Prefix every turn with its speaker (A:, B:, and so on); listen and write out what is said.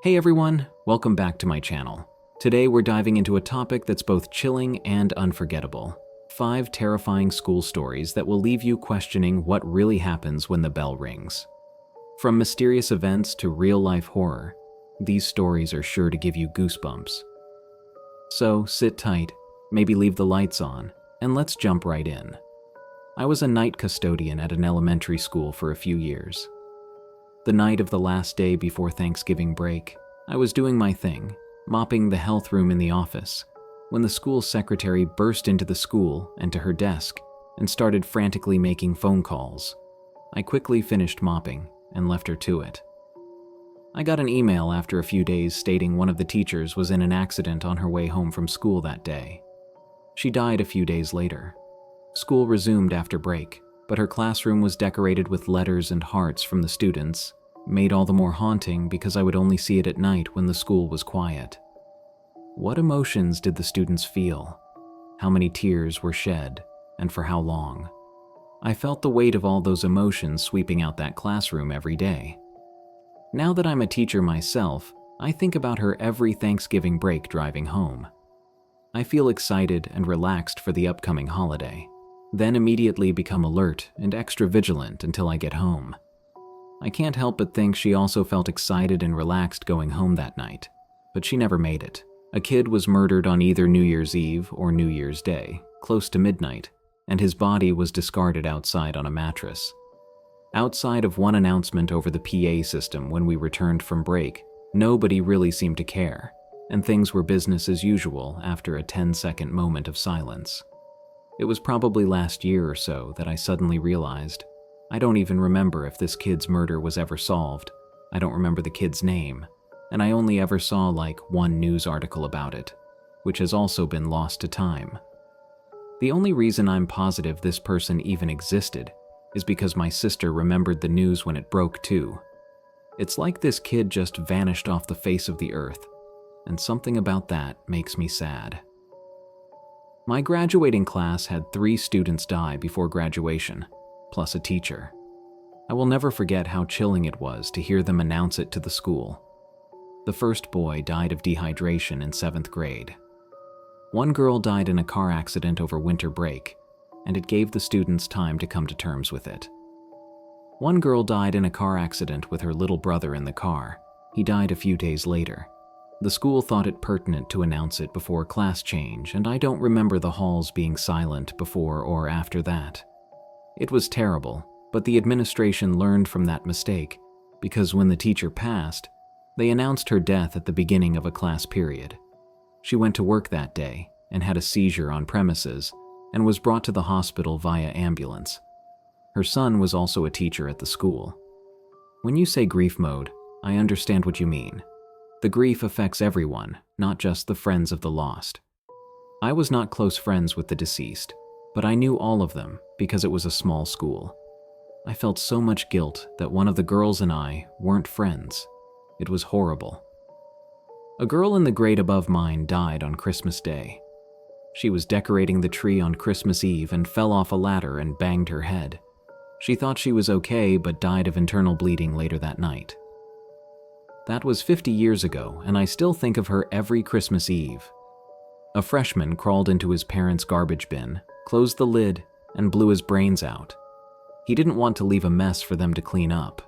A: Hey everyone, welcome back to my channel. Today we're diving into a topic that's both chilling and unforgettable. 5 terrifying school stories that will leave you questioning what really happens when the bell rings. From mysterious events to real-life horror, these stories are sure to give you goosebumps. So sit tight, maybe leave the lights on, and let's jump right in. I was a night custodian at an elementary school for a few years. The night of the last day before Thanksgiving break, I was doing my thing, mopping the health room in the office, when the school secretary burst into the school and to her desk and started frantically making phone calls. I quickly finished mopping and left her to it. I got an email after a few days stating one of the teachers was in an accident on her way home from school that day. She died a few days later. School resumed after break, but her classroom was decorated with letters and hearts from the students, made all the more haunting because I would only see it at night when the school was quiet. What emotions did the students feel? How many tears were shed, and for how long? I felt the weight of all those emotions sweeping out that classroom every day. Now that I'm a teacher myself, I think about her every Thanksgiving break driving home. I feel excited and relaxed for the upcoming holiday, then immediately become alert and extra vigilant until I get home. I can't help but think she also felt excited and relaxed going home that night, but she never made it. A kid was murdered on either New Year's Eve or New Year's Day, close to midnight, and his body was discarded outside on a mattress. Outside of one announcement over the PA system when we returned from break, nobody really seemed to care, and things were business as usual after a 10-second moment of silence. It was probably last year or so that I suddenly realized I don't even remember if this kid's murder was ever solved. I don't remember the kid's name, and I only ever saw one news article about it, which has also been lost to time. The only reason I'm positive this person even existed is because my sister remembered the news when it broke too. It's like this kid just vanished off the face of the earth, and something about that makes me sad. My graduating class had 3 students die before graduation, plus a teacher. I will never forget how chilling it was to hear them announce it to the school. The first boy died of dehydration in 7th grade. One girl died in a car accident over winter break, and it gave the students time to come to terms with it. One girl died in a car accident with her little brother in the car. He died a few days later. The school thought it pertinent to announce it before class change, and I don't remember the halls being silent before or after that. It was terrible, but the administration learned from that mistake, because when the teacher passed, they announced her death at the beginning of a class period. She went to work that day and had a seizure on premises and was brought to the hospital via ambulance. Her son was also a teacher at the school. When you say grief mode, I understand what you mean. The grief affects everyone, not just the friends of the lost. I was not close friends with the deceased, but I knew all of them because it was a small school. I felt so much guilt that one of the girls and I weren't friends. It was horrible. A girl in the grade above mine died on Christmas Day. She was decorating the tree on Christmas Eve and fell off a ladder and banged her head. She thought she was okay but died of internal bleeding later that night. That was 50 years ago, and I still think of her every Christmas Eve. A freshman crawled into his parents' garbage bin, closed the lid, and blew his brains out. He didn't want to leave a mess for them to clean up,